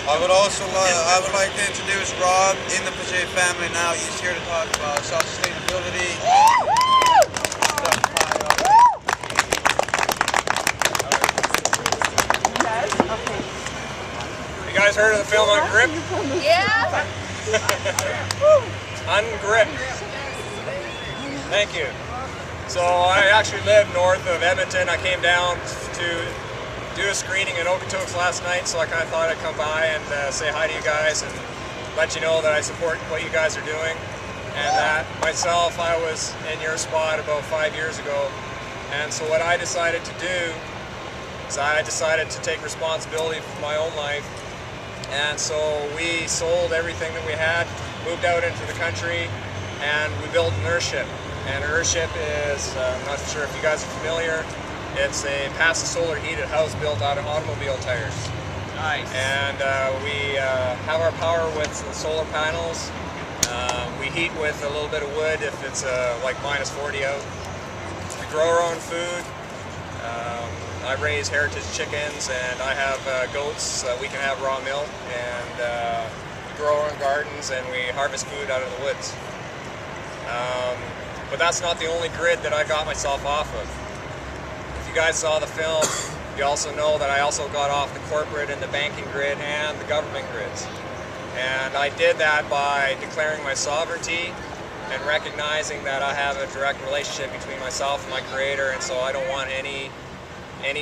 I would like to introduce Rob in the Paget family now. He's here to talk about self-sustainability. You guys heard of the film UNGRIP? Yeah. UNGRIP. Thank you. So I actually live north of Edmonton. I came down to do a screening in Okotoks last night, so I kind of thought I'd come by and say hi to you guys and let you know that I support what you guys are doing, and that myself, I was in your spot about 5 years ago. And so what I decided to do is I decided to take responsibility for my own life. And so we sold everything that we had, moved out into the country, and we built an UNGRIP. And UNGRIP is, I'm not sure if you guys are familiar, it's a passive solar heated house built out of automobile tires. Nice. And we have our power with the solar panels. We heat with a little bit of wood if it's like minus 40 out. We grow our own food. I raise heritage chickens, and I have goats so we can have raw milk, and we grow our own gardens, and we harvest food out of the woods. But that's not the only grid that I got myself off of. If you guys saw the film, you also know that I also got off the corporate and the banking grid and the government grids. And I did that by declaring my sovereignty and recognizing that I have a direct relationship between myself and my Creator, and so I don't want any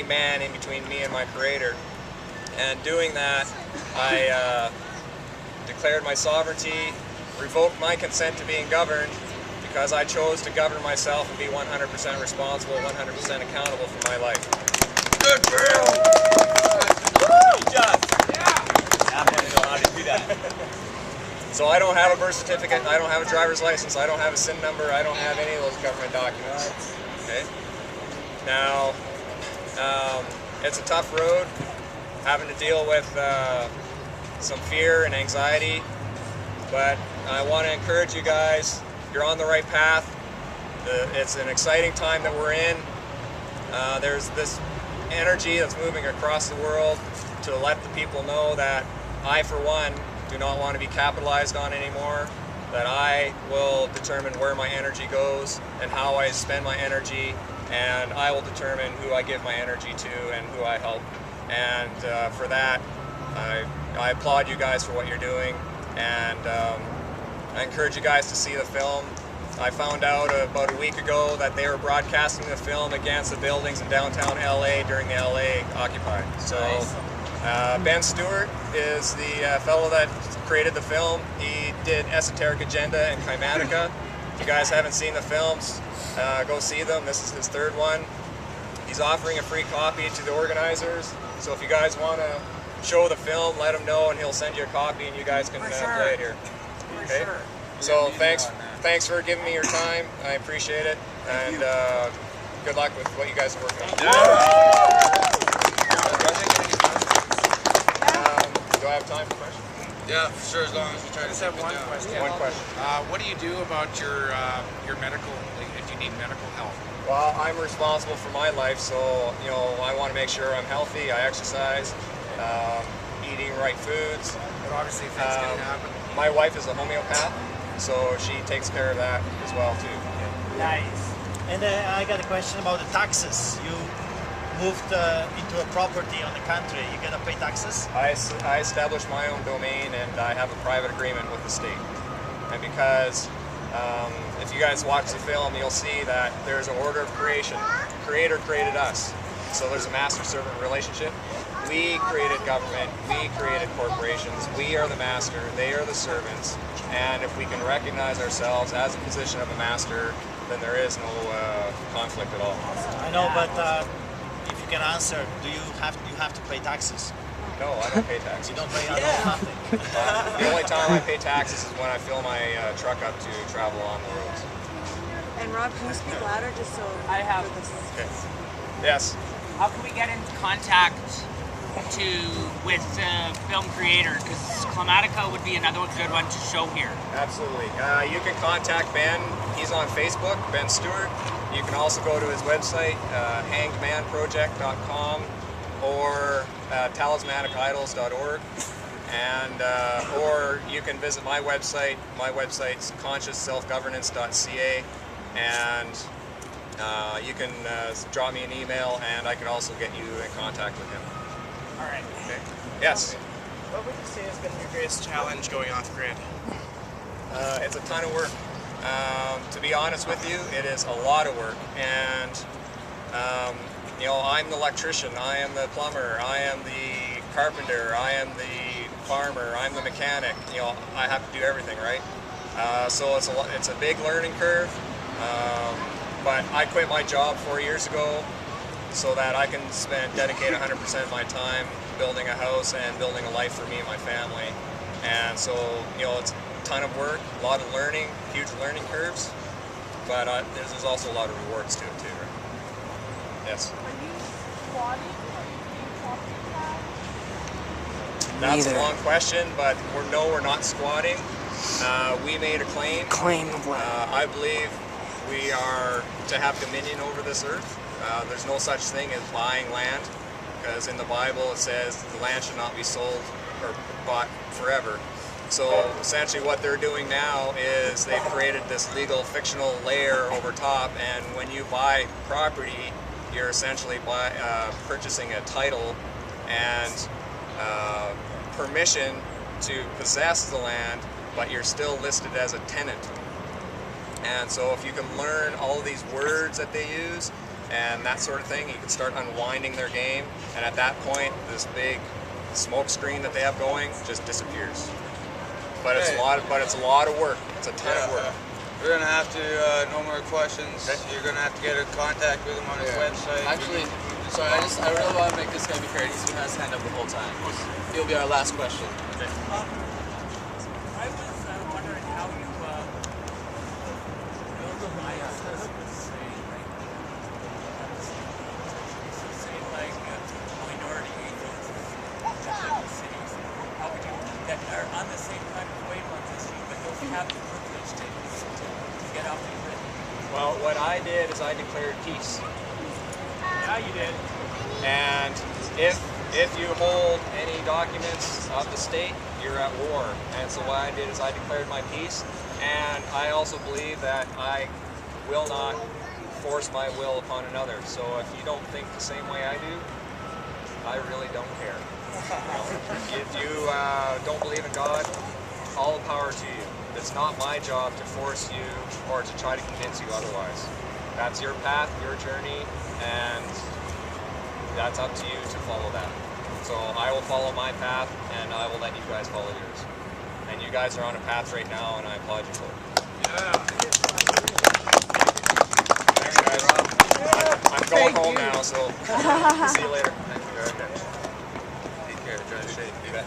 man in between me and my Creator. And doing that, I declared my sovereignty, revoked my consent to being governed, because I chose to govern myself and be 100% responsible, 100% accountable for my life. Good for you! Good job! Yeah! I'm going to know how to do that. So I don't have a birth certificate, I don't have a driver's license, I don't have a SIN number, I don't have any of those government documents. Okay? Now, it's a tough road, having to deal with some fear and anxiety, but I want to encourage you guys. You're on the right path. It's an exciting time that we're in. There's this energy that's moving across the world to let the people know that I, for one, do not want to be capitalized on anymore, that I will determine where my energy goes and how I spend my energy, and I will determine who I give my energy to and who I help. And for that, I applaud you guys for what you're doing, and I encourage you guys to see the film. I found out about a week ago that they were broadcasting the film against the buildings in downtown LA during the LA Occupy. So Ben Stewart is the fellow that created the film. He did Esoteric Agenda and Chimatica. If you guys haven't seen the films, go see them. This is his third one. He's offering a free copy to the organizers. So if you guys want to show the film, let him know and he'll send you a copy and you guys can play it here. Okay? So thanks for giving me your time. I appreciate it, and good luck with what you guys are working on. Do I have time for questions? Yeah, sure, as long as we try to have one question. One question. What do you do about your medical, like, if you need medical help? Well, I'm responsible for my life, so I want to make sure I'm healthy. I exercise, eating right foods. But obviously things can happen. My wife is a homeopath, so she takes care of that as well too. Nice. And I got a question about the taxes. You moved into a property on the country. You gotta pay taxes? I established my own domain, and I have a private agreement with the state. And because if you guys watch the film, you'll see that there's an order of creation. Creator created us. So there's a master-servant relationship. We created government, we created corporations, we are the master, they are the servants, and if we can recognize ourselves as a position of a master, then there is no conflict at all. I know, but if you can answer, you have to pay taxes? No, I don't pay taxes. You don't pay nothing? The only time I pay taxes is when I fill my truck up to travel on the roads. And Rob, can you speak louder just so I have this? Okay. Yes. How can we get in contact with the film creator? Because Climatica would be another good one to show here. Absolutely. You can contact Ben. He's on Facebook, Ben Stewart. You can also go to his website, hangedmanproject.com or talismanicidols.org. and or you can visit my website. My website's consciousselfgovernance.ca, and you can drop me an email, and I can also get you in contact with him. All right. Okay. Yes. What would you say has been your greatest challenge going off grid? It's a ton of work. To be honest with you, it is a lot of work, and you know, I'm the electrician, I am the plumber, I am the carpenter, I am the farmer, I'm the mechanic. You know, I have to do everything, right? So it's a big learning curve. But I quit my job 4 years ago so that I can dedicate 100% of my time building a house and building a life for me and my family. And so, you know, it's a ton of work, a lot of learning, huge learning curves, but there's also a lot of rewards to it too, right? Yes? Are you squatting or are you being property tax? That's a long question, but we're not squatting. We made a claim. Claim of what? I believe we are to have dominion over this earth. There's no such thing as buying land, because in the Bible it says the land should not be sold or bought forever. So essentially what they're doing now is they've created this legal fictional layer over top, and when you buy property, you're essentially purchasing a title and permission to possess the land, but you're still listed as a tenant. And so if you can learn all of these words that they use and that sort of thing, you can start unwinding their game, and at that point this big smoke screen that they have going just disappears. But it's a lot of work. It's a ton of work. We're gonna have to no more questions. Okay. You're gonna have to get in contact with him on his website. Actually, sorry, I really want to make this guy be fair. He's been his hand up the whole time. He'll be our last question. I was wondering how you build alliances with, say like minority agents in different cities. How would you that are on the same kind of wavelength as you, but don't have the privilege to get off the grid? Well, what I did is I declared peace. Yeah, you did. And if you hold any documents of the state, you're at war. And so what I did is I declared my peace, and I also believe that I will not force my will upon another. So if you don't think the same way I do, I really don't care. If you don't believe in God, all the power to you. It's not my job to force you or to try to convince you otherwise. That's your path, your journey, and that's up to you to follow that. So I will follow my path, and I will let you guys follow yours. And you guys are on a path right now, and I applaud you for it. Thanks, guys. I'm going home now, so see you later. Thank you very much. Take care. Drive safe. You bet.